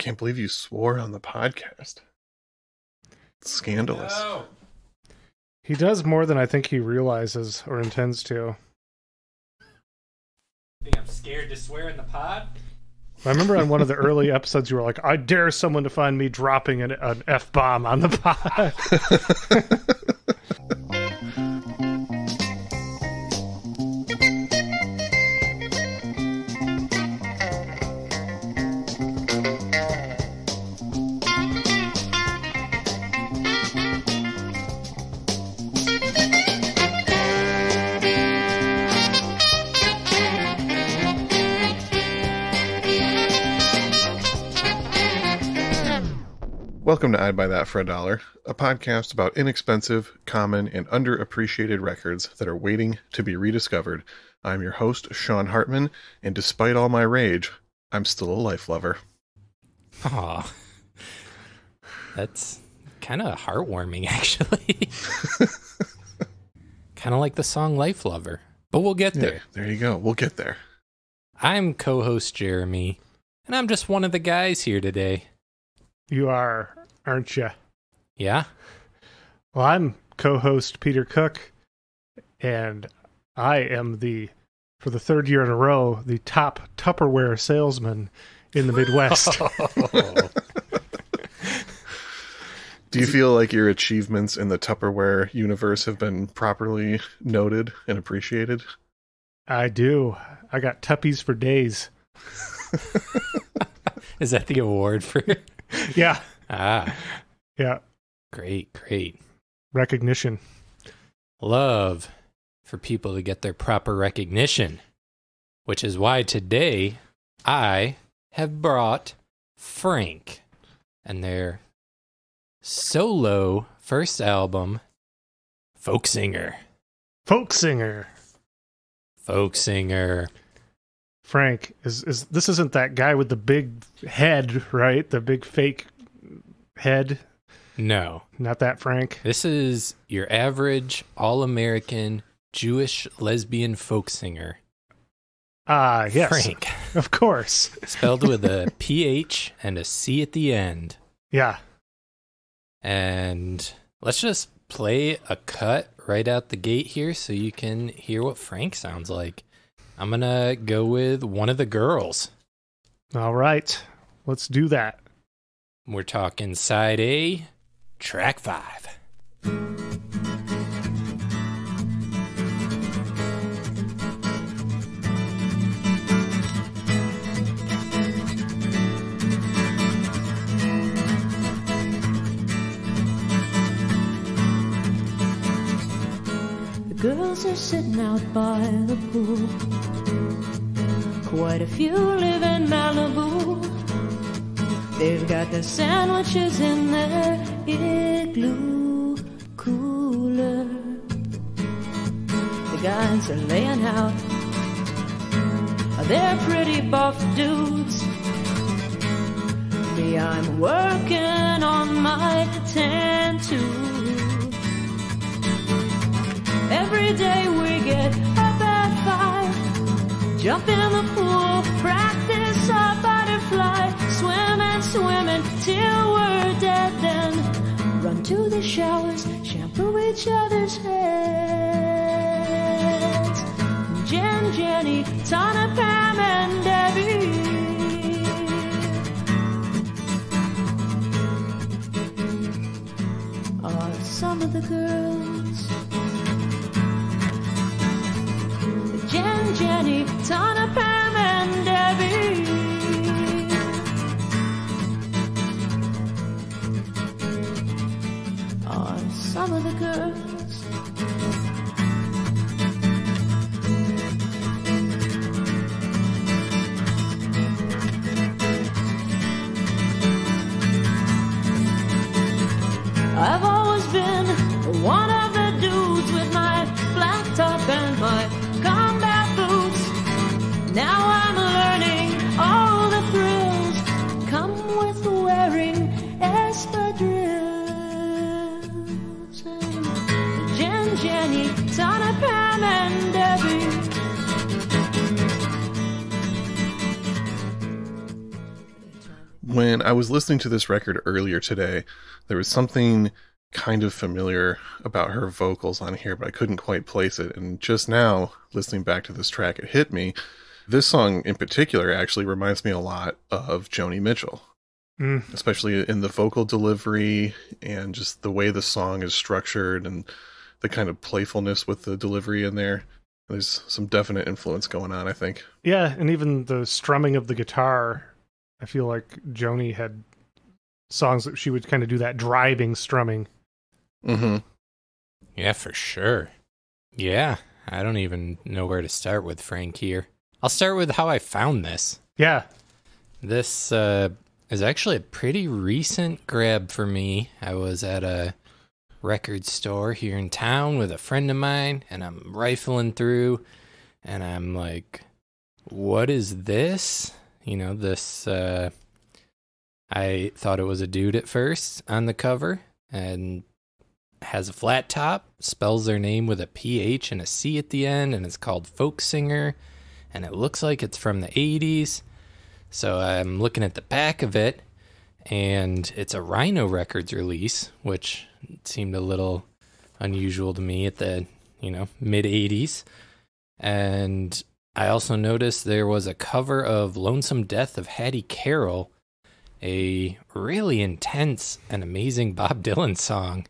can't believe you swore on the podcast. Scandalous. No. He does more than I think he realizes or intends to. Think I'm scared to swear in the pod? I remember on one of the early episodes you were like, I dare someone to find me dropping an F-bomb on the pod. Welcome to I'd Buy That for $1, a podcast about inexpensive, common, and underappreciated records that are waiting to be rediscovered. I'm your host, Sean Hartman, and despite all my rage, I'm still a life lover. Aw. That's kind of heartwarming, actually. Kind of like the song Life Lover. But we'll get there. Yeah, there you go. We'll get there. I'm co-host Jeremy, and I'm just one of the guys here today. You are, aren't you? Yeah? Well, I'm co-host Peter Cook, and I am for the third year in a row, the top Tupperware salesman in the Midwest. Do you feel like your achievements in the Tupperware universe have been properly noted and appreciated? I do. I got Tuppies for days. Is that the award for... Yeah. Ah. Yeah. Great, great. Recognition. Love for people to get their proper recognition, which is why today I have brought Phranc and their solo first album, Folksinger. Folksinger. Folksinger. Phranc, this isn't that guy with the big head, right? The big fake head? No. Not that Phranc? This is your average, all-American, Jewish lesbian folk singer. Ah, yes. Phranc. Of course. Spelled with a PH and a C at the end. Yeah. And let's just play a cut right out the gate here so you can hear what Phranc sounds like. I'm going to go with One of the Girls. All right. Let's do that. We're talking side A, track 5. Girls are sitting out by the pool. Quite a few live in Malibu. They've got the sandwiches in their igloo cooler. The guys are laying out. They're pretty buff dudes. Me, I'm working on my tan too. Every day we get up at 5, jump in the pool, practice our butterfly, swimming till we're dead, then run to the showers, shampoo each other's heads. Jen, Jenny, Tana, Pam, and Debbie. Are some of the girls. Jen, Jenny, Tana, Pam, and Debbie. Are some of the girls. I've always been one of the dudes with my flat top and my combat boots. Now I'm learning all the thrills come with wearing espadrilles. Jen, Jenny, Tana, Pam, and Debbie. When And I was listening to this record earlier today. There was something kind of familiar about her vocals on here, but I couldn't quite place it. And just now, listening back to this track, it hit me. This song in particular actually reminds me a lot of Joni Mitchell, especially in the vocal delivery and just the way the song is structured and the kind of playfulness with the delivery in there. There's some definite influence going on, I think. Yeah, and even the strumming of the guitar, I feel like Joni had songs that she would kind of do that driving strumming. Mm-hmm. Yeah, for sure. Yeah, I don't even know where to start with Phranc here. I'll start with how I found this. Yeah. This is actually a pretty recent grab for me. I was at a record store here in town with a friend of mine, and I'm rifling through, and I'm like, what is this? You know, this, I thought it was a dude at first on the cover, and has a flat top, spells their name with a PH and a C at the end, and it's called Folksinger, and it looks like it's from the 80s. So I'm looking at the back of it, and it's a Rhino Records release, which seemed a little unusual to me at the, mid 80s. And I also noticed there was a cover of Lonesome Death of Hattie Carroll, a really intense and amazing Bob Dylan song.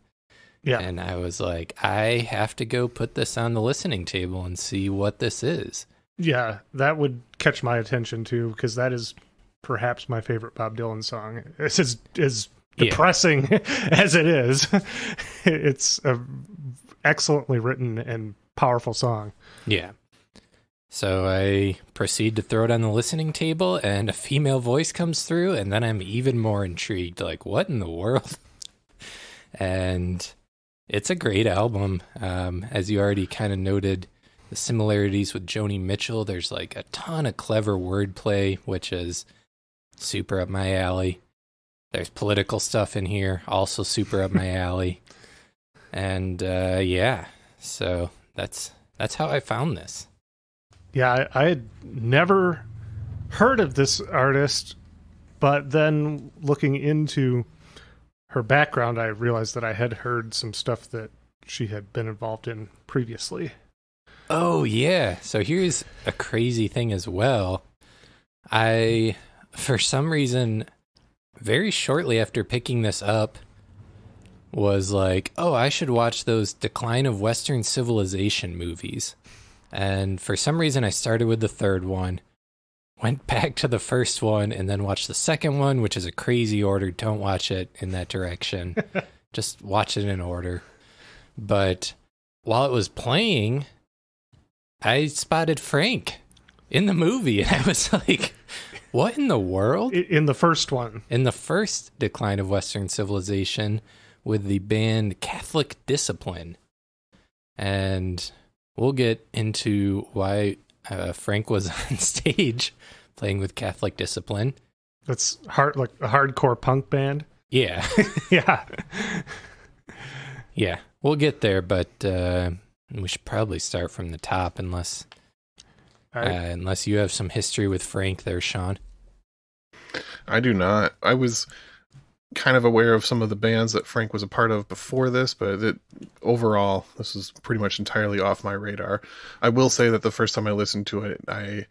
Yeah. And I was like, I have to go put this on the listening table and see what this is. Yeah, that would catch my attention too, because that is perhaps my favorite Bob Dylan song. It's as depressing as it is. It's a excellently written and powerful song. Yeah. So I proceed to throw it on the listening table, and a female voice comes through, and then I'm even more intrigued. Like, what in the world? And it's a great album. As you already kind of noted, the similarities with Joni Mitchell, there's like a ton of clever wordplay, which is super up my alley. There's political stuff in here, also super up my alley. And so that's how I found this. Yeah, I had never heard of this artist, but then looking into her background, I realized that I had heard some stuff that she had been involved in previously. Oh, yeah. So here's a crazy thing as well. I, for some reason, very shortly after picking this up, was like, oh, I should watch those Decline of Western Civilization movies. And for some reason, I started with the third one, went back to the first one, and then watched the second one, which is a crazy order. Don't watch it in that direction. Just watch it in order. But while it was playing, I spotted Phranc in the movie, and I was like, what in the world? In the first one. In the first Decline of Western Civilization with the band Catholic Discipline. And we'll get into why Phranc was on stage playing with Catholic Discipline. That's like a hardcore punk band. Yeah. Yeah. Yeah, we'll get there, but we should probably start from the top unless you have some history with Phranc there, Sean. I do not. I was kind of aware of some of the bands that Phranc was a part of before this, but overall, this is pretty much entirely off my radar. I will say that the first time I listened to it, I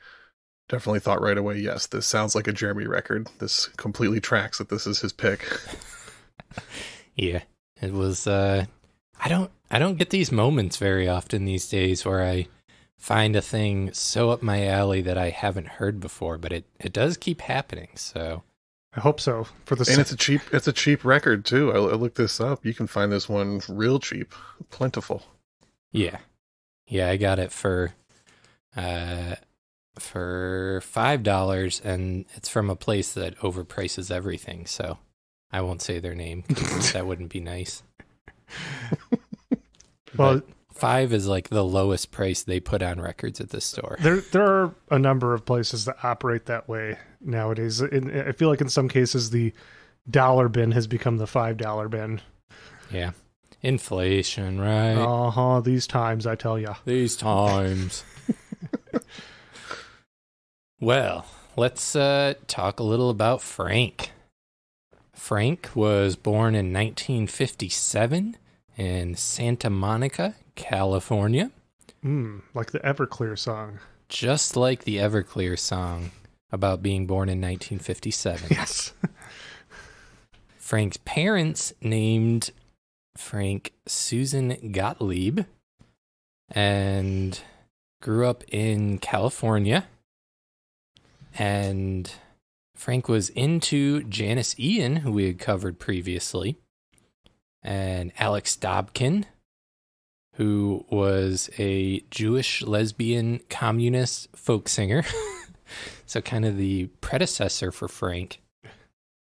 definitely thought right away, yes, this sounds like a Jeremy record. This completely tracks that this is his pick. Yeah, it was, I don't get these moments very often these days where I find a thing so up my alley that I haven't heard before, but it does keep happening, so I hope so. And it's a cheap record too. I looked this up. You can find this one real cheap, plentiful. Yeah, I got it for $5, and it's from a place that overprices everything. So I won't say their name, 'cause that wouldn't be nice. Well, but $5 is like the lowest price they put on records at the store. There are a number of places that operate that way nowadays. I feel like in some cases the dollar bin has become the $5 bin. Yeah. Inflation, right? These times, I tell ya. These times. Well, let's talk a little about Phranc. Phranc was born in 1957 in Santa Monica, California. Like the Everclear song. Just like the Everclear song about being born in 1957. Yes. Phranc's parents named Phranc Susan Gottlieb and grew up in California. And Phranc was into Janice Ian, who we had covered previously, and Alex Dobkin, who was a Jewish lesbian communist folk singer. So kind of the predecessor for Phranc.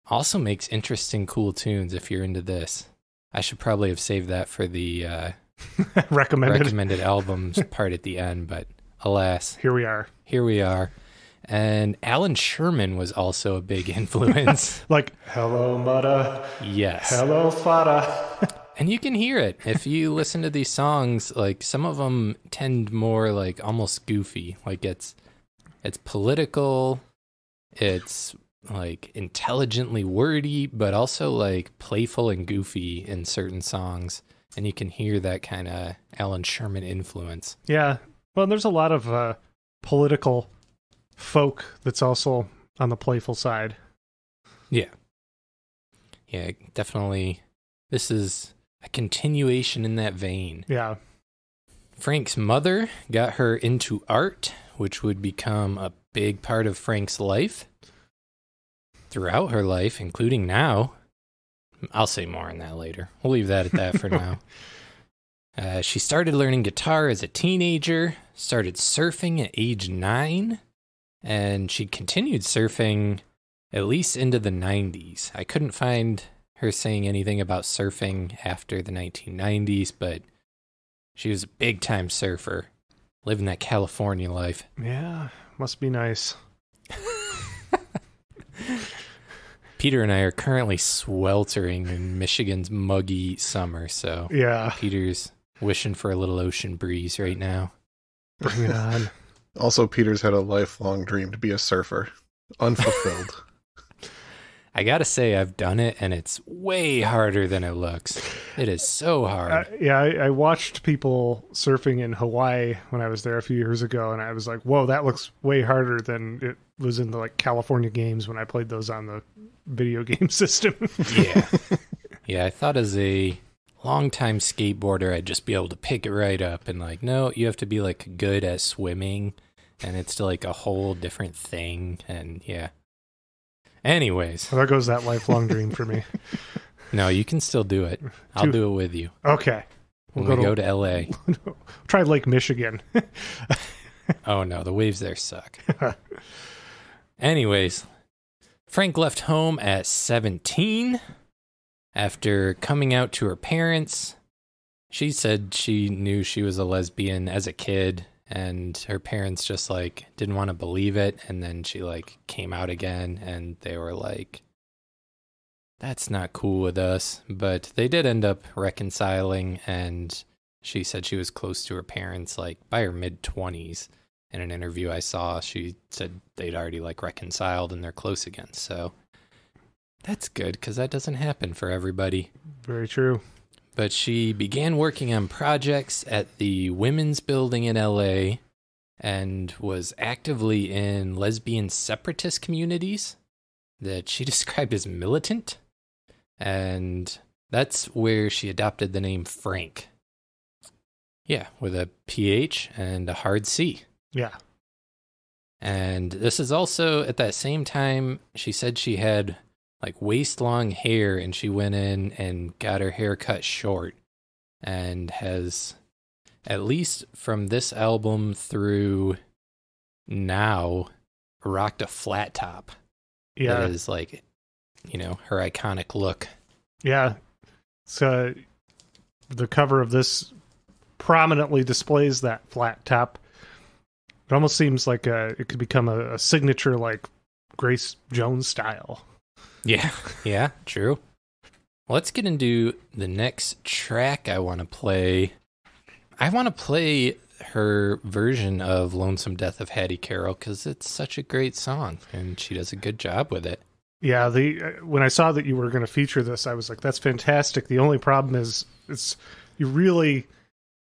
Also makes interesting, cool tunes if you're into this. I should probably have saved that for the recommended albums part at the end, but alas. Here we are. Here we are. And Alan Sherman was also a big influence. Like, hello, mudda. Yes. Hello, fada. And you can hear it. If you listen to these songs, like some of them tend more like almost goofy. Like it's political, it's like intelligently wordy, but also like playful and goofy in certain songs. And you can hear that kind of Alan Sherman influence. Yeah. Well, there's a lot of political folk that's also on the playful side. Yeah. Yeah, definitely. This is a continuation in that vein. Yeah. Phranc's mother got her into art, which would become a big part of Phranc's life throughout her life, including now. I'll say more on that later. We'll leave that at that for now. She started learning guitar as a teenager, started surfing at age 9, and she continued surfing at least into the 90s. I couldn't find her saying anything about surfing after the 1990s, but she was a big-time surfer, living that California life. Yeah, must be nice. Peter and I are currently sweltering in Michigan's muggy summer, so yeah, Peter's wishing for a little ocean breeze right now. Bring it on. Also, Peter's had a lifelong dream to be a surfer. Unfulfilled. I gotta say, I've done it, and it's way harder than it looks. It is so hard. I watched people surfing in Hawaii when I was there a few years ago, and I was like, whoa, that looks way harder than it was in the like California games when I played those on the video game system. Yeah. Yeah, I thought as a longtime skateboarder, I'd just be able to pick it right up, and like, no, you have to be like good at swimming, and it's like a whole different thing, and yeah. Anyways. Well, there goes that lifelong dream for me. No, you can still do it. I'll do it with you. Okay. When we go to LA. Try Lake Michigan. Oh no, the waves there suck. Anyways, Phranc left home at 17 after coming out to her parents. She said she knew she was a lesbian as a kid, and her parents just like didn't want to believe it, and then she like came out again, and they were like, that's not cool with us. But they did end up reconciling, and she said she was close to her parents like by her mid-20s. In an interview I saw, she said they'd already like reconciled and they're close again. So that's good, because that doesn't happen for everybody. Very true. But she began working on projects at the Women's Building in LA and was actively in lesbian separatist communities that she described as militant. And that's where she adopted the name Phranc. Yeah, with a PH and a hard C. Yeah. And this is also at that same time, she said she had like waist-long hair, and she went in and got her hair cut short, and has, at least from this album through now, rocked a flat top. Yeah. That is like, you know, her iconic look. Yeah. So the cover of this prominently displays that flat top. It almost seems like it could become a signature like Grace Jones style. Yeah, yeah, true. Let's get into the next track I want to play. I want to play her version of Lonesome Death of Hattie Carroll because it's such a great song, and she does a good job with it. Yeah, when I saw that you were going to feature this, I was like, that's fantastic. The only problem is you really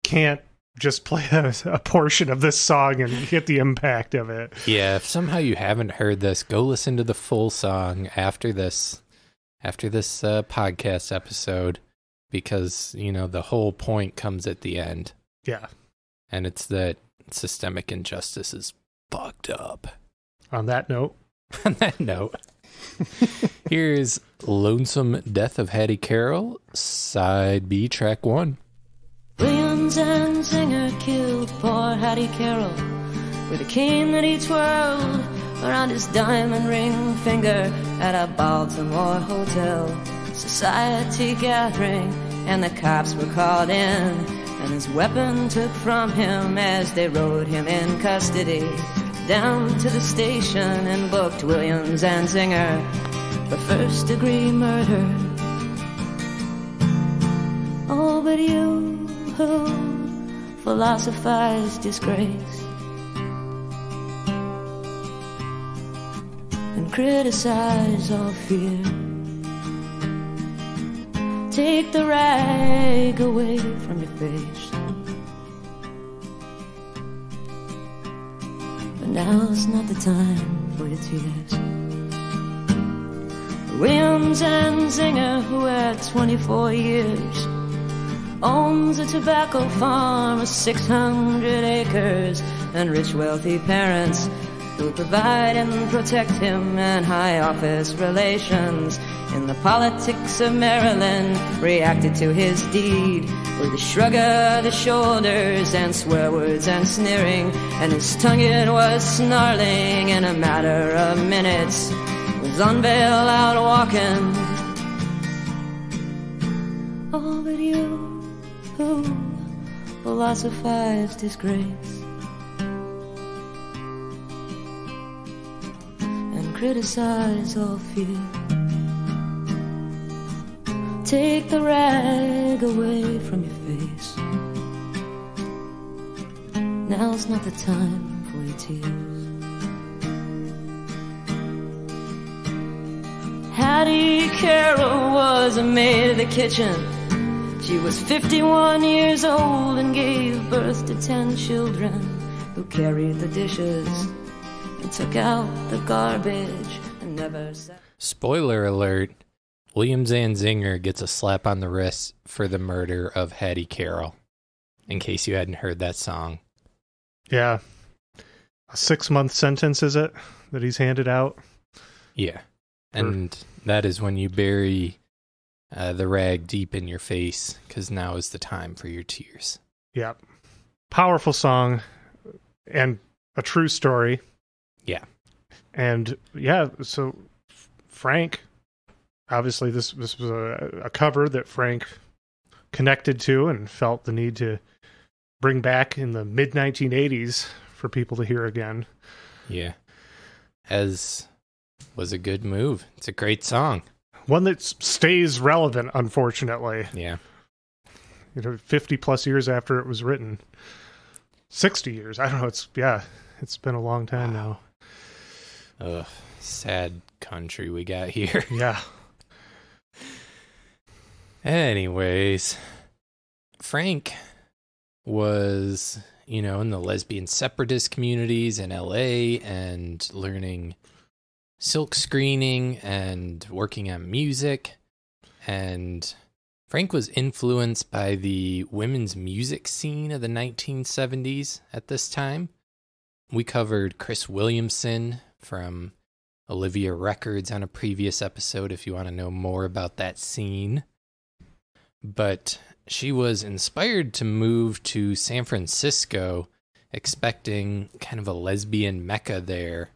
can't just play a portion of this song and get the impact of it. Yeah, if somehow you haven't heard this, go listen to the full song after this podcast episode, because, the whole point comes at the end. Yeah. And it's that systemic injustice is fucked up. On that note. On that note, here's Lonesome Death of Hattie Carroll, Side B, Track 1. Williams and Singer killed poor Hattie Carroll with a cane that he twirled around his diamond ring finger at a Baltimore hotel. Society gathering, and the cops were called in, and his weapon took from him as they rode him in custody down to the station and booked Williams and Singer for first-degree murder. Oh, but you who philosophize disgrace and criticize all fear, take the rag away from your face. But now's not the time for your tears. Williams and Singer, who at 24 years owns a tobacco farm of 600 acres and rich wealthy parents who provide and protect him, and high office relations in the politics of Maryland, reacted to his deed with a shrug of the shoulders and swear words and sneering, and his tongue it was snarling. In a matter of minutes was on bail out walking. Oh, but you who philosophize disgrace and criticize all fear, take the rag away from your face. Now's not the time for your tears. Hattie Carroll was a maid of the kitchen. She was 51 years old and gave birth to 10 children who carried the dishes and took out the garbage and never sat. Spoiler alert, William Zanzinger gets a slap on the wrist for the murder of Hattie Carroll, in case you hadn't heard that song. Yeah. A 6-month sentence, is it, that he's handed out? Yeah. And that is when you bury the rag deep in your face, because now is the time for your tears. Yeah. Powerful song and a true story. Yeah. And yeah, so Phranc, obviously this was a cover that Phranc connected to and felt the need to bring back in the mid-1980s for people to hear again. Yeah. As was a good move. It's a great song. One that stays relevant, unfortunately. Yeah. 50 plus years after it was written. 60 years. I don't know. It's been a long time now. Ugh, sad country we got here. Yeah. Anyways, Phranc was, in the lesbian separatist communities in LA and learning silk screening and working on music. And Phranc was influenced by the women's music scene of the 1970s at this time. We covered Chris Williamson from Olivia Records on a previous episode if you want to know more about that scene. But she was inspired to move to San Francisco, expecting kind of a lesbian mecca there.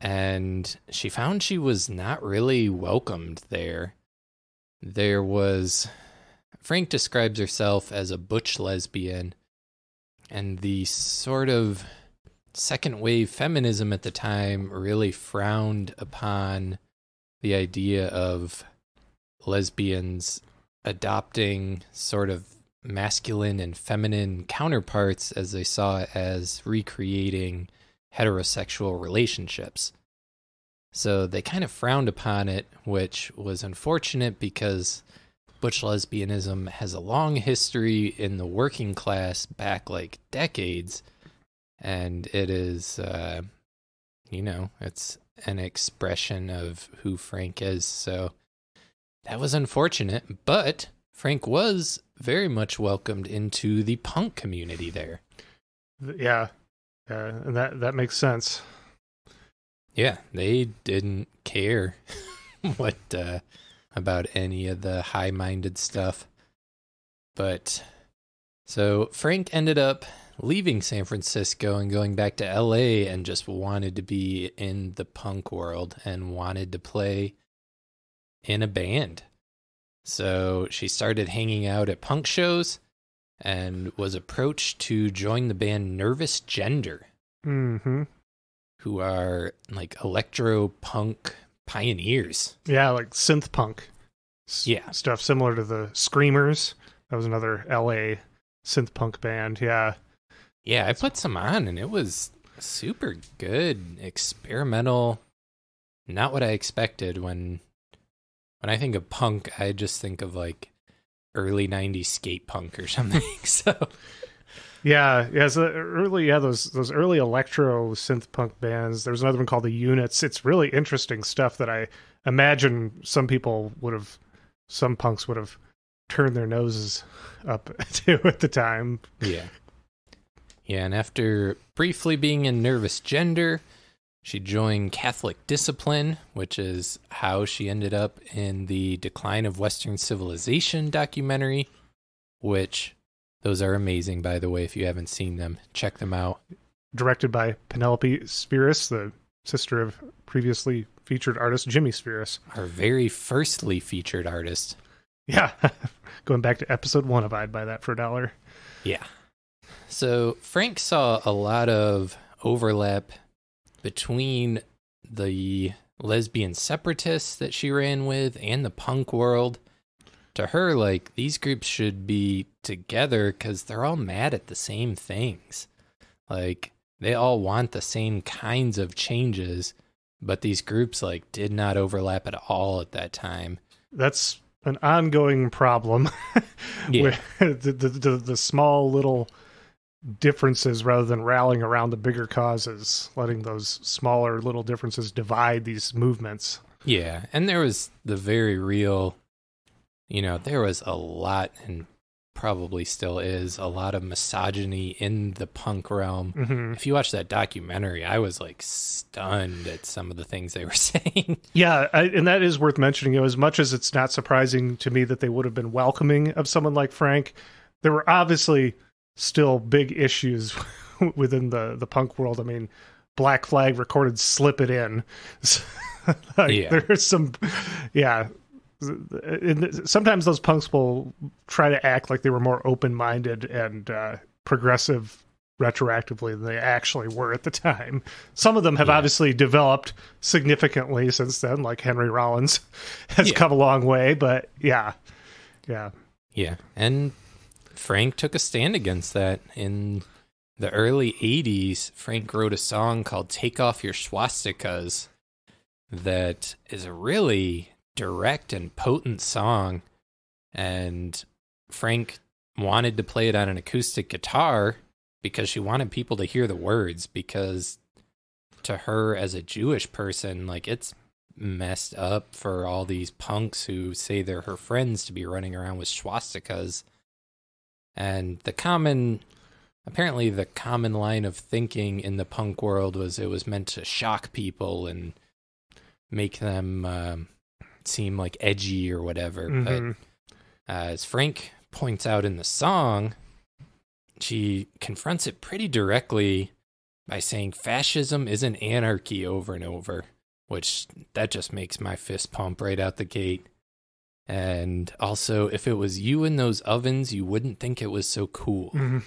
And she found she was not really welcomed there. Phranc describes herself as a butch lesbian, and the sort of second wave feminism at the time really frowned upon the idea of lesbians adopting sort of masculine and feminine counterparts, as they saw it as recreating heterosexual relationships. So they kind of frowned upon it, which was unfortunate because butch lesbianism has a long history in the working class back like decades. And it is, it's an expression of who Phranc is. So that was unfortunate, but Phranc was very much welcomed into the punk community there. Yeah, and that makes sense. Yeah, they didn't care what about any of the high-minded stuff. But so Phranc ended up leaving San Francisco and going back to LA and just wanted to be in the punk world and wanted to play in a band. So she started hanging out at punk shows and was approached to join the band Nervous Gender, who are like electro punk pioneers. Yeah, like synth punk. Yeah. Stuff similar to the Screamers. That was another LA synth punk band. Yeah. Yeah, I put some on and it was super good, experimental. Not what I expected. When I think of punk, I just think of like early 90s skate punk or something. So those early electro synth punk bands. There's another one called the Units. It's really interesting stuff that I imagine some punks would have turned their noses up to at the time. Yeah. Yeah, and after briefly being in Nervous Gender, she joined Catholic Discipline, which is how she ended up in the Decline of Western Civilization documentary, which those are amazing, by the way. If you haven't seen them, check them out. Directed by Penelope Spheris, the sister of previously featured artist Jimmy Spheris. Our very firstly featured artist. Yeah, going back to episode 1 of I'd Buy That for $1. Yeah. So Phranc saw a lot of overlap between the lesbian separatists that she ran with and the punk world. To her, like, these groups should be together because they're all mad at the same things. Like, they all want the same kinds of changes, but these groups, like, did not overlap at all at that time. That's an ongoing problem. Yeah. the small little differences, rather than rallying around the bigger causes, letting those smaller little differences divide these movements. Yeah, and there was the very real, there was a lot, and probably still is, a lot of misogyny in the punk realm. Mm-hmm. If you watch that documentary, I was like stunned at some of the things they were saying. Yeah, and that is worth mentioning. As much as it's not surprising to me that they would have been welcoming of someone like Phranc, there were obviously still big issues within the punk world. I mean, Black Flag recorded Slip It In. There's some, sometimes those punks will try to act like they were more open-minded and progressive retroactively than they actually were at the time. Some of them have obviously developed significantly since then, like Henry Rollins has come a long way, but yeah. And Phranc took a stand against that. In the early 80s, Phranc wrote a song called Take Off Your Swastikas that is a really direct and potent song, and Phranc wanted to play it on an acoustic guitar because she wanted people to hear the words, because to her as a Jewish person, like, it's messed up for all these punks who say they're her friends to be running around with swastikas. And the common line of thinking in the punk world was it was meant to shock people and make them seem like edgy or whatever. Mm-hmm. But as Phranc points out in the song, she confronts it pretty directly by saying fascism isn't anarchy over and over, which that just makes my fist pump right out the gate. And also, if it was you in those ovens, you wouldn't think it was so cool. Mm-hmm.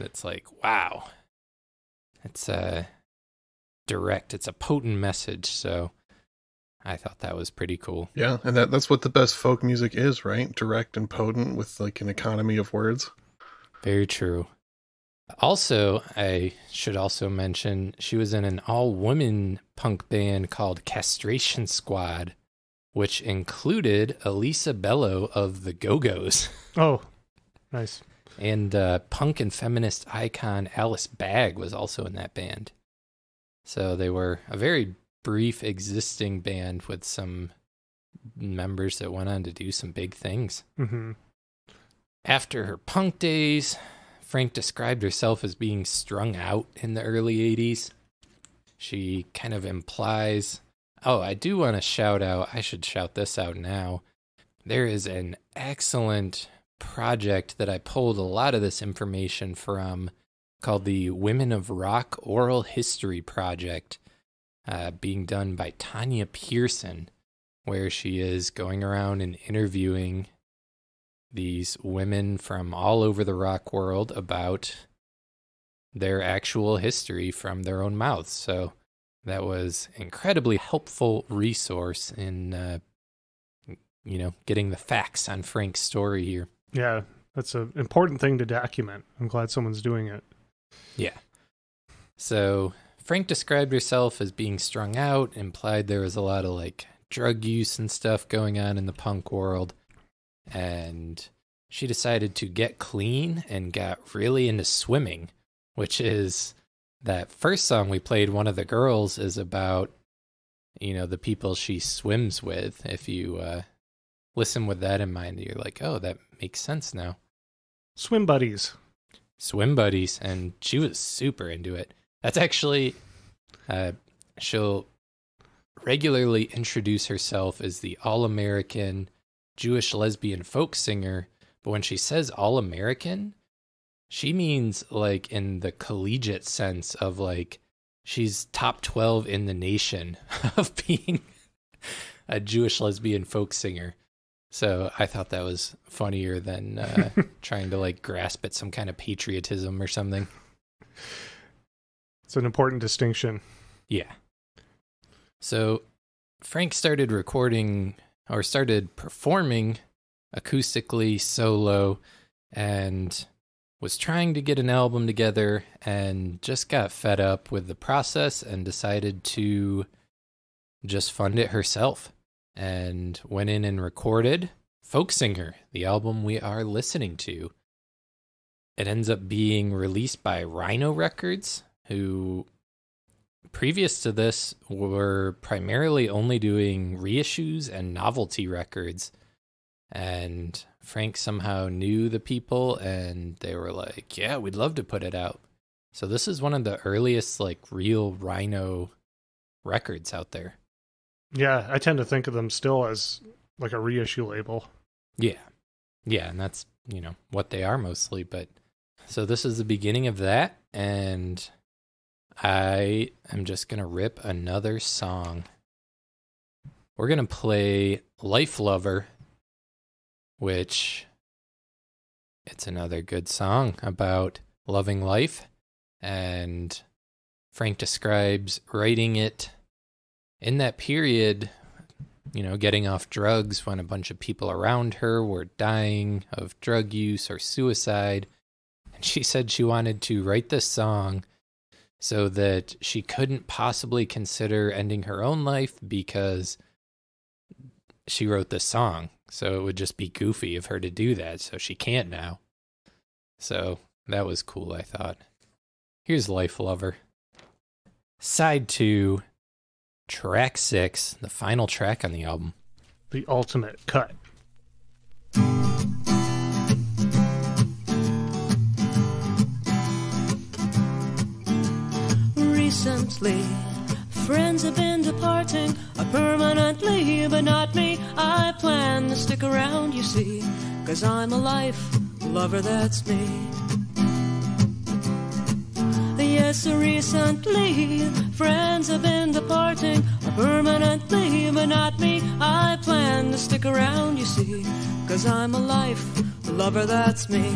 It's like, wow. It's direct. It's a potent message. So I thought that was pretty cool. Yeah, and that's what the best folk music is, right? Direct and potent with like an economy of words. Very true. Also, I should also mention she was in an all-women punk band called Castration Squad, which included Elisa Bello of the Go-Go's. Oh, nice. And punk and feminist icon Alice Bagg was also in that band. So they were a very brief existing band with some members that went on to do some big things. Mm-hmm. After her punk days, Phranc described herself as being strung out in the early 80s. She kind of implies... Oh, I do want to shout out, I should shout this out now. There is an excellent project that I pulled a lot of this information from called the Women of Rock Oral History Project, being done by Tanya Pearson, where she is going around and interviewing these women from all over the rock world about their actual history from their own mouths. So that was incredibly helpful resource in, getting the facts on Phranc's story here. Yeah, that's an important thing to document. I'm glad someone's doing it. Yeah. So Phranc described herself as being strung out, implied there was a lot of drug use and stuff going on in the punk world. And she decided to get clean and got really into swimming, which is that first song we played, One of the Girls, is about, the people she swims with. If you listen with that in mind, you're like, oh, that makes sense now. Swim buddies. Swim buddies, and she was super into it. That's actually, she'll regularly introduce herself as the all-American Jewish lesbian folk singer, but when she says all-American, she means in the collegiate sense of she's top 12 in the nation of being a Jewish lesbian folk singer. So I thought that was funnier than trying to grasp at some kind of patriotism or something. It's an important distinction. Yeah. So Phranc started performing acoustically solo and was trying to get an album together and just got fed up with the process and decided to just fund it herself and went in and recorded Folksinger, the album we are listening to. It ends up being released by Rhino Records, who previous to this were primarily only doing reissues and novelty records. And Phranc somehow knew the people and they were like, yeah, we'd love to put it out. So this is one of the earliest real Rhino records out there. Yeah, I tend to think of them still as a reissue label. Yeah. Yeah, and that's, what they are mostly. But so this is the beginning of that, and I am just going to rip another song. We're going to play Life Lover, which it's another good song about loving life. And Phranc describes writing it in that period, getting off drugs when a bunch of people around her were dying of drug use or suicide. And she said she wanted to write this song so that she couldn't possibly consider ending her own life because she wrote this song. So it would just be goofy of her to do that. So she can't now. So that was cool, I thought. Here's Life Lover. Side 2, track 6, the final track on the album. The ultimate cut. Recently, friends have been departing permanently, but not me. I plan to stick around, you see, 'cause I'm a life lover, that's me. Yes, recently, friends have been departing permanently, but not me. I plan to stick around, you see, 'cause I'm a life lover, that's me.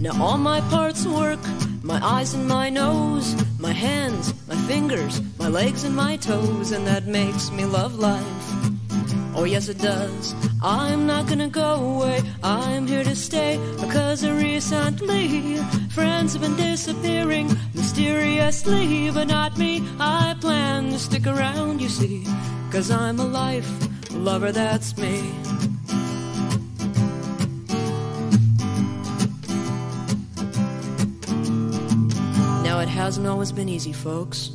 Now all my parts work, my eyes and my nose, my hands, my fingers, my legs and my toes, and that makes me love life. Oh yes it does. I'm not gonna go away, I'm here to stay. Because recently friends have been disappearing mysteriously, but not me. I plan to stick around, you see, 'cause I'm a life lover, that's me. Now it hasn't always been easy, folks.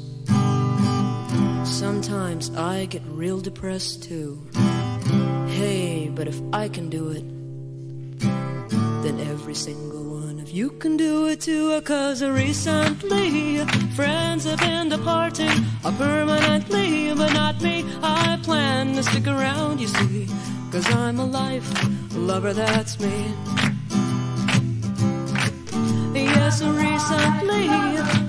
Sometimes I get real depressed too. Hey, but if I can do it, then every single one of you can do it too. 'Cause recently friends have been departing permanently, but not me. I plan to stick around, you see, 'cause I'm a life lover, that's me. Yes, recently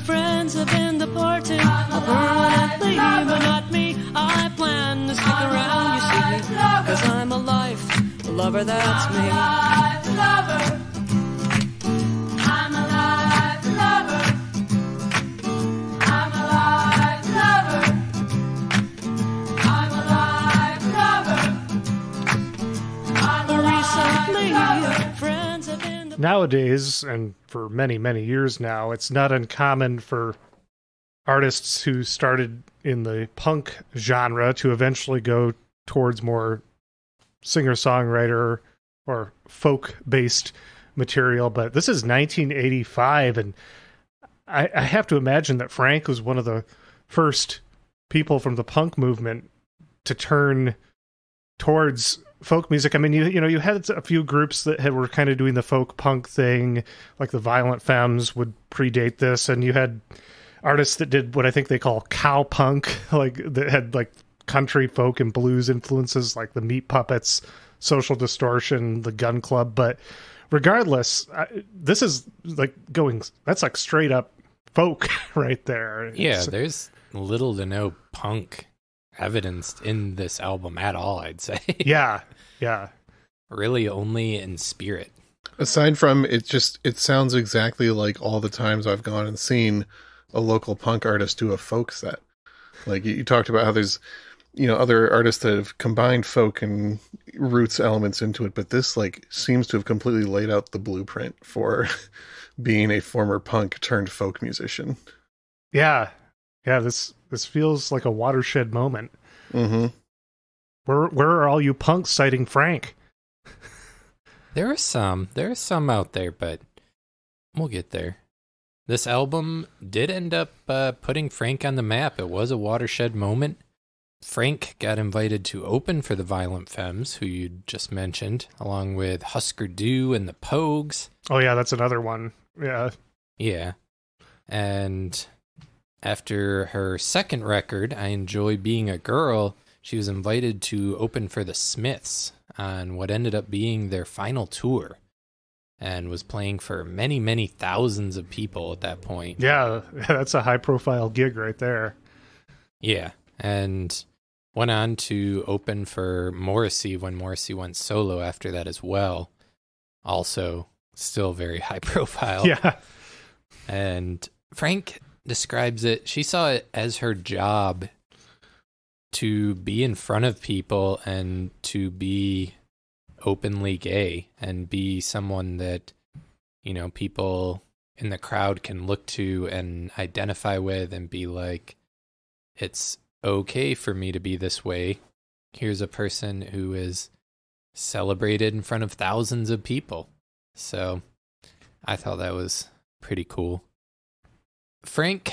friends have been departing permanently, but not me. I plan to stick around, you see, 'cause I'm a life lover, that's me. I'm a life lover. I'm a life lover. I'm a life lover. Recently friends have been Nowadays, and for many, many years now, it's not uncommon for artists who started in the punk genre to eventually go towards more singer-songwriter or folk-based material. But this is 1985, and I have to imagine that Phranc was one of the first people from the punk movement to turn towards folk music. I mean, you had a few groups that were kind of doing the folk punk thing, like the Violent Femmes would predate this, and you had artists that did what I think they call cow punk, like that had like country, folk, and blues influences, like the Meat Puppets, Social Distortion, the Gun Club. But regardless, this is that's like straight up folk right there. Yeah, there's little to no punk evidenced in this album at all, I'd say. Yeah. Really only in spirit. Aside from it sounds exactly like all the times I've gone and seen a local punk artist do a folk set. Like you talked about how there's, other artists that have combined folk and roots elements into it, but this like seems to have completely laid out the blueprint for being a former punk turned folk musician. Yeah. This feels like a watershed moment. Mm-hmm. Where are all you punks citing Phranc? There are some out there, but we'll get there. This album did end up putting Phranc on the map. It was a watershed moment. Phranc got invited to open for the Violent Femmes, who you just mentioned, along with Husker Du and the Pogues. Oh yeah, that's another one. Yeah. And after her second record, I Enjoy Being a Girl, she was invited to open for the Smiths on what ended up being their final tour, and was playing for many, many thousands of people at that point. Yeah, that's a high-profile gig right there. Yeah, and went on to open for Morrissey when Morrissey went solo after that as well. Also, still very high profile. Yeah. And Phranc describes it, she saw it as her job to be in front of people and to be openly gay and be someone that, people in the crowd can look to and identify with and be like, it's okay for me to be this way. Here's a person who is celebrated in front of thousands of people. So I thought that was pretty cool. Phranc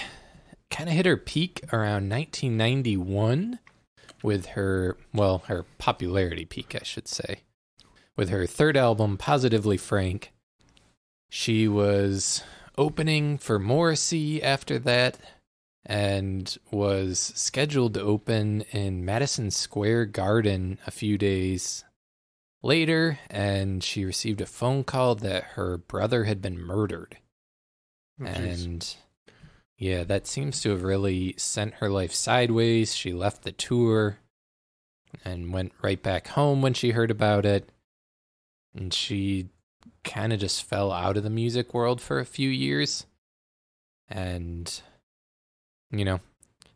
kind of hit her peak around 1991 with her popularity peak, I should say. With her third album, Positively Phranc. She was opening for Morrissey after that and was scheduled to open in Madison Square Garden a few days later, and she received a phone call that her brother had been murdered. Oh, and yeah, that seems to have really sent her life sideways. She left the tour and went right back home when she heard about it. And she kind of just fell out of the music world for a few years. And,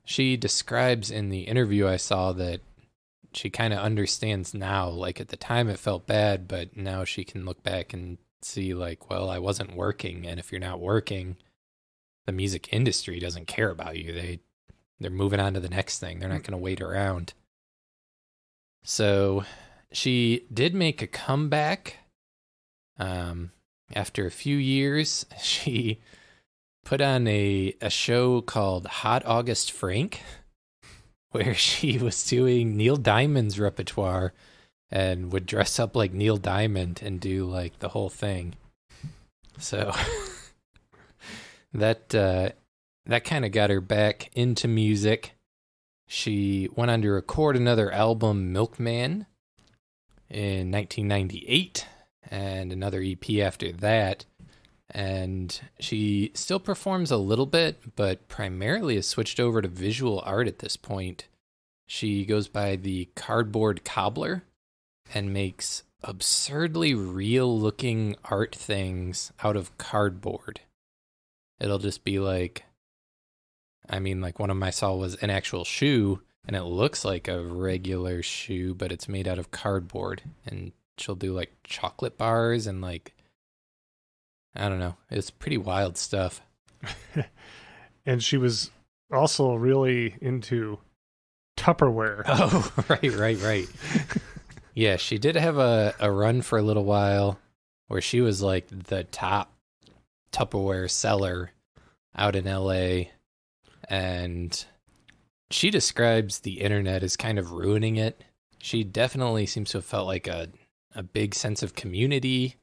she describes in the interview I saw that she kind of understands now. Like at the time it felt bad, but now she can look back and see like, well, I wasn't working. And if you're not working, the music industry doesn't care about you. They're moving on to the next thing. They're not going to wait around. So she did make a comeback. After a few years, she put on a show called Hot August Phranc, where she was doing Neil Diamond's repertoire and would dress up like Neil Diamond and do like the whole thing. So that kind of got her back into music. She went on to record another album, Milkman, in 1998, and another EP after that. And she still performs a little bit, but primarily has switched over to visual art at this point. She goes by the Cardboard Cobbler and makes absurdly real-looking art things out of cardboard. It'll just be like, I mean, like one of them I saw was an actual shoe, and it looks like a regular shoe, but it's made out of cardboard. And she'll do like chocolate bars and like, I don't know. It's pretty wild stuff. And she was also really into Tupperware. Oh, right. Yeah, she did have a run for a little while where she was like the top Tupperware seller out in LA. And she describes the internet as kind of ruining it. She definitely seems to have felt like a big sense of community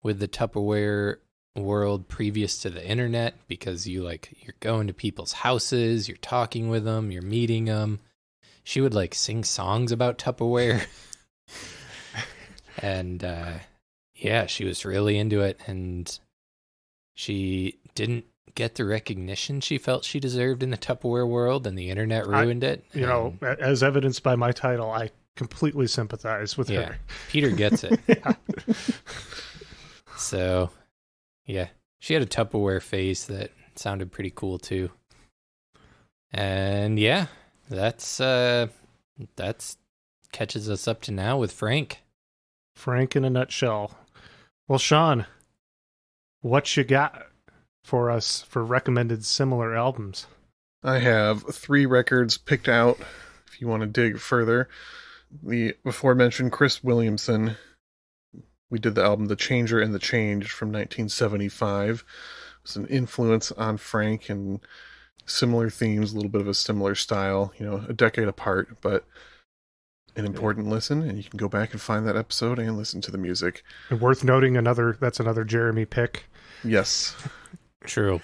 with the Tupperware world previous to the internet, because you're going to people's houses, you're talking with them, you're meeting them. She would like sing songs about Tupperware. And yeah, she was really into it, and she didn't get the recognition she felt she deserved in the Tupperware world, and the internet ruined it. You know, as evidenced by my title, I completely sympathize with her. Peter gets it. Yeah. So, yeah, she had a Tupperware face that sounded pretty cool too. And yeah, that's catches us up to now with Phranc. Phranc in a nutshell. Well, Sean, what you got for us for recommended similar albums? I have 3 records picked out if you want to dig further. The before-mentioned Chris Williamson. We did the album The Changer and the Change from 1975. It's an influence on Phranc and similar themes, a little bit of a similar style, a decade apart, but an important listen, and you can go back and find that episode and listen to the music. And worth noting, that's another Jeremy pick. Yes. True.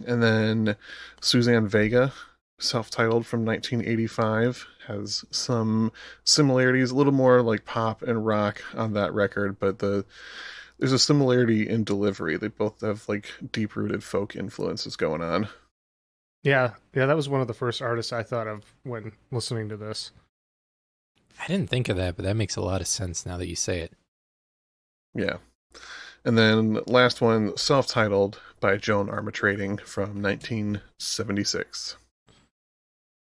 And then Suzanne Vega, self-titled from 1985, has some similarities, a little more like pop and rock on that record, but there's a similarity in delivery. They both have like deep-rooted folk influences going on. Yeah, that was one of the first artists I thought of when listening to this. I didn't think of that, but that makes a lot of sense now that you say it. Yeah. And then last one, self-titled by Joan Armatrading from 1976.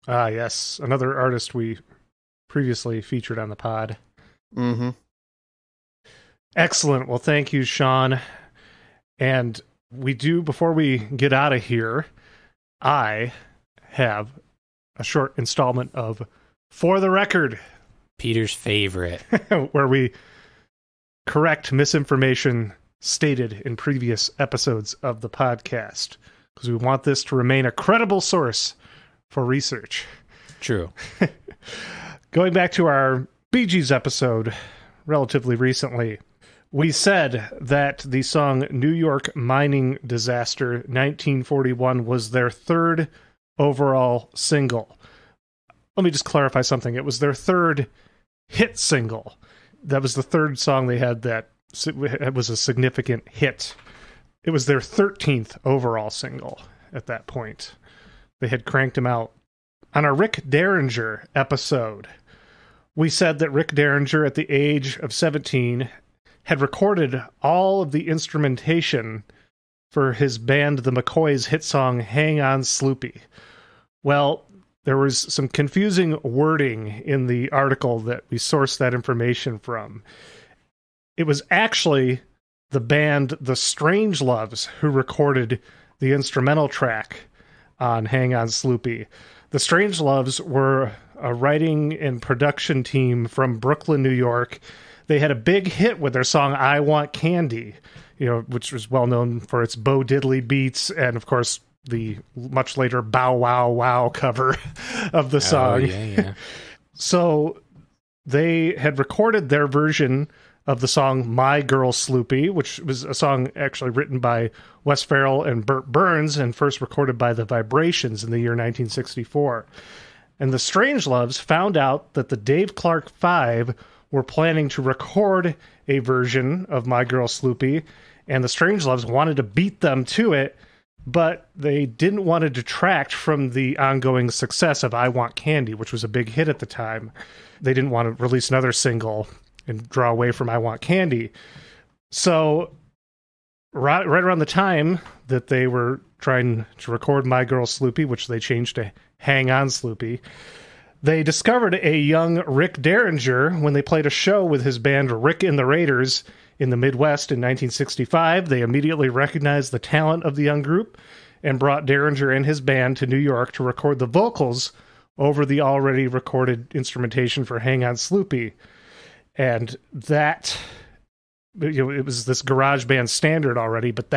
Ah, yes. Another artist we previously featured on the pod. Mm-hmm. Excellent. Well, thank you, Sean. And before we get out of here, I have a short installment of For the Record, Peter's favorite, where we correct misinformation stated in previous episodes of the podcast, because we want this to remain a credible source for research. True. Going back to our Bee Gees episode relatively recently, we said that the song New York Mining Disaster 1941 was their 3rd overall single. Let me just clarify something. It was their 3rd hit single. That was the 3rd song they had that was a significant hit. It was their 13th overall single at that point. They had cranked them out. On our Rick Derringer episode, we said that Rick Derringer, at the age of 17, had recorded all of the instrumentation for his band The McCoys' hit song Hang On Sloopy. Well, there was some confusing wording in the article that we sourced that information from. It was actually the band The Strangeloves who recorded the instrumental track on Hang On Sloopy. The Strangeloves were a writing and production team from Brooklyn, New York. They had a big hit with their song I Want Candy, which was well known for its Bo Diddley beats and, of course, the much later Bow Wow Wow cover of the song. Oh, yeah. So they had recorded their version of the song My Girl Sloopy, which was a song actually written by Wes Farrell and Burt Burns and first recorded by the Vibrations in the year 1964. And the Strangeloves found out that the Dave Clark Five were planning to record a version of My Girl Sloopy, and the Strangeloves wanted to beat them to it, but they didn't want to detract from the ongoing success of I Want Candy, which was a big hit at the time. They didn't want to release another single and draw away from I Want Candy. So right around the time that they were trying to record My Girl Sloopy, which they changed to Hang On Sloopy, they discovered a young Rick Derringer when they played a show with his band Rick and the Raiders in the Midwest in 1965. They immediately recognized the talent of the young group and brought Derringer and his band to New York to record the vocals over the already recorded instrumentation for Hang On Sloopy. And that, it was this garage band standard already, but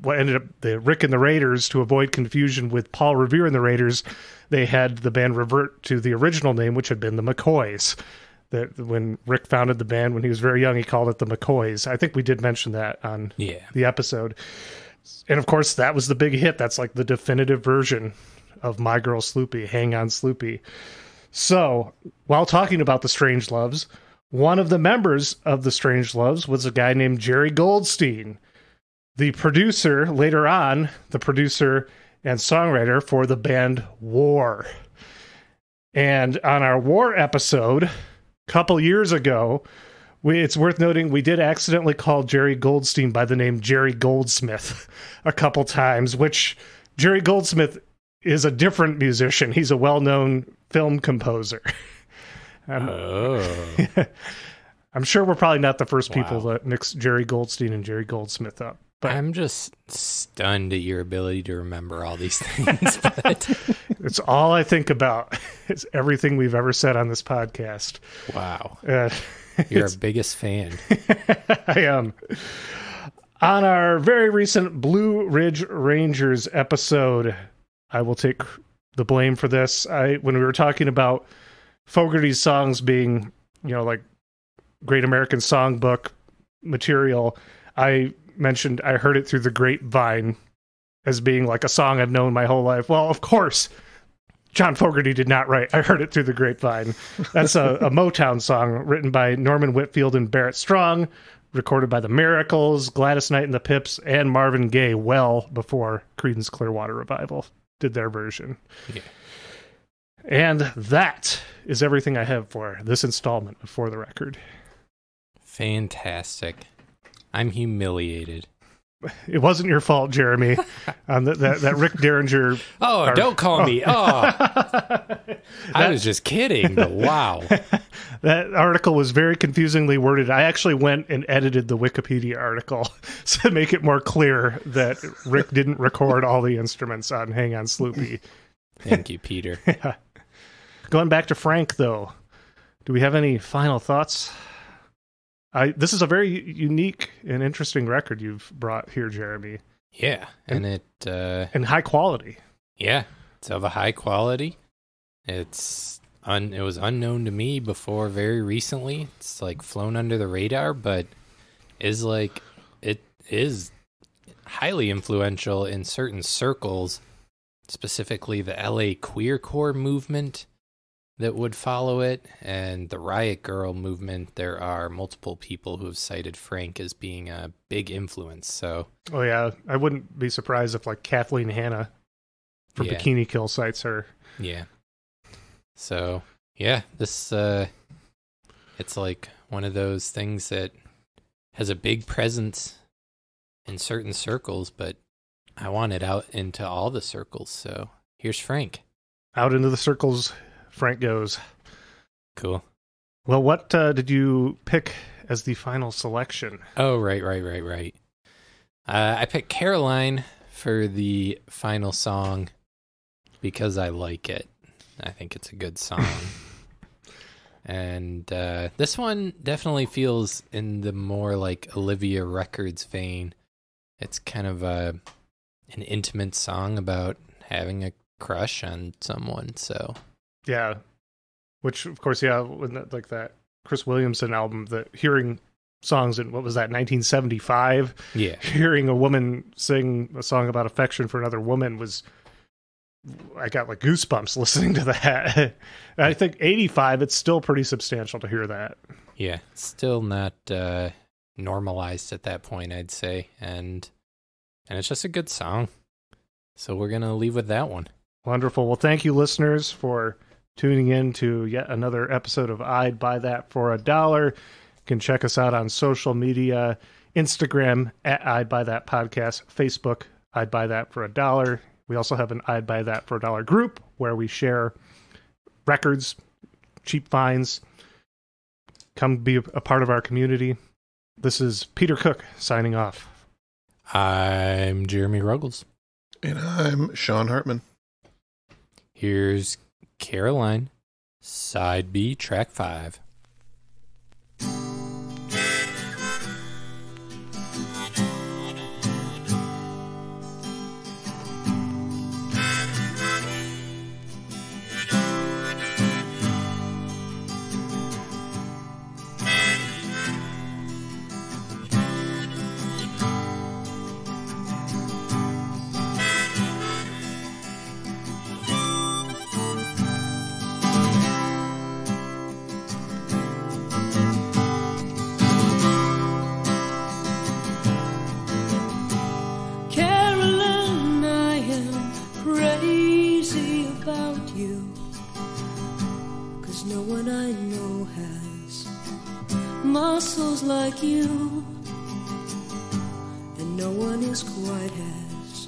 what ended up, the Rick and the Raiders, to avoid confusion with Paul Revere and the Raiders, they had the band revert to the original name, which had been the McCoys. That when Rick founded the band when he was very young, he called it the McCoys. I think we did mention that on the episode. And of course, that was the big hit. That's like the definitive version of My Girl Sloopy, Hang On Sloopy. So, while talking about the Strangeloves, one of the members of the Strangeloves was a guy named Jerry Goldstein, the producer, later on, the producer and songwriter for the band War. And on our War episode, a couple years ago, it's worth noting we did accidentally call Jerry Goldstein by the name Jerry Goldsmith a couple times, which Jerry Goldsmith is a different musician. He's a well-known film composer. I'm sure we're probably not the first people that mix Jerry Goldstein and Jerry Goldsmith up. But I'm just stunned at your ability to remember all these things. But it's all I think about. It's everything we've ever said on this podcast. Wow. You're our biggest fan. I am. On our very recent Blue Ridge Rangers episode, I will take the blame for this. When we were talking about Fogerty's songs being, like Great American Songbook material, I mentioned I heard it through the grapevine as being like a song I've known my whole life. Well, of course, John Fogerty did not write I Heard It Through the Grapevine. That's a Motown song written by Norman Whitfield and Barrett Strong, recorded by the Miracles, Gladys Knight and the Pips, and Marvin Gaye well before Creedence Clearwater Revival did their version. Yeah. And that is everything I have for this installment of For the Record. Fantastic. I'm humiliated. It wasn't your fault, Jeremy. That Rick Derringer. Don't call me. I was just kidding, but wow. That article was very confusingly worded. I actually went and edited the Wikipedia article to make it more clear that Rick didn't record all the instruments on Hang On Sloopy. Thank you, Peter. Yeah. Going back to Phranc, though, do we have any final thoughts? This is a very unique and interesting record you've brought here, Jeremy. Yeah, and high quality. Yeah, it's of a high quality. It was unknown to me before very recently. It's like flown under the radar, but it is highly influential in certain circles, specifically the LA queercore movement that would follow it, and the Riot Girl movement. There are multiple people who have cited Phranc as being a big influence. So, oh yeah, I wouldn't be surprised if like Kathleen Hanna from Bikini Kill cites her. Yeah. So yeah, this it's like one of those things that has a big presence in certain circles, but I want it out into all the circles. So here's Phranc. Out into the circles, Phranc goes. Cool. Well, what did you pick as the final selection? Oh, right. I picked Caroline for the final song because I like it. I think it's a good song. And this one definitely feels in the more like Olivia Records vein. It's kind of an intimate song about having a crush on someone. So Yeah, which of course, when that Chris Williamson album, hearing songs in, what was that, 1975? yeah, Hearing a woman sing a song about affection for another woman I got like goosebumps listening to that. I think 85, it's still pretty substantial to hear that. yeah, still not normalized at that point, I'd say, and it's just a good song. So we're gonna leave with that one. Wonderful. Well, thank you, listeners, for tuning in to yet another episode of I'd Buy That for $1. You can check us out on social media, Instagram at I'd Buy That Podcast, Facebook, I'd Buy That for $1. We also have an I'd Buy That for $1 group where we share records, cheap finds. Come be a part of our community. This is Peter Cook signing off. I'm Jeremy Ruggles. And I'm Sean Hartman. Here's Caroline, Side B, Track 5. Carolyn, I am crazy about you, 'cause no one I know has muscles like you, and no one is quite as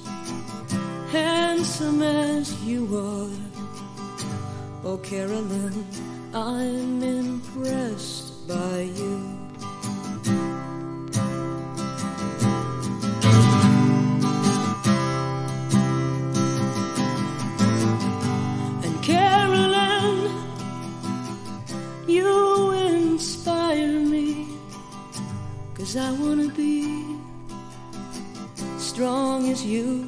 handsome as you are. Oh, Carolyn, I'm impressed by you. And Carolyn, you inspire me, 'cause I wanna be strong as you,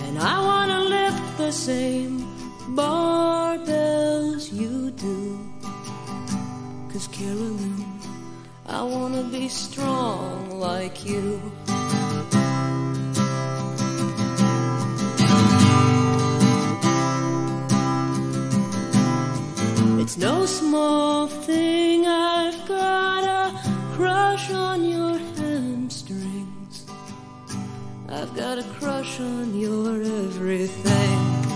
and I wanna lift the same barbells you do. 'Cause Carolyn, I wanna be strong like you. It's no small thing, I've got a crush on your hamstrings. I've got a crush on your everything.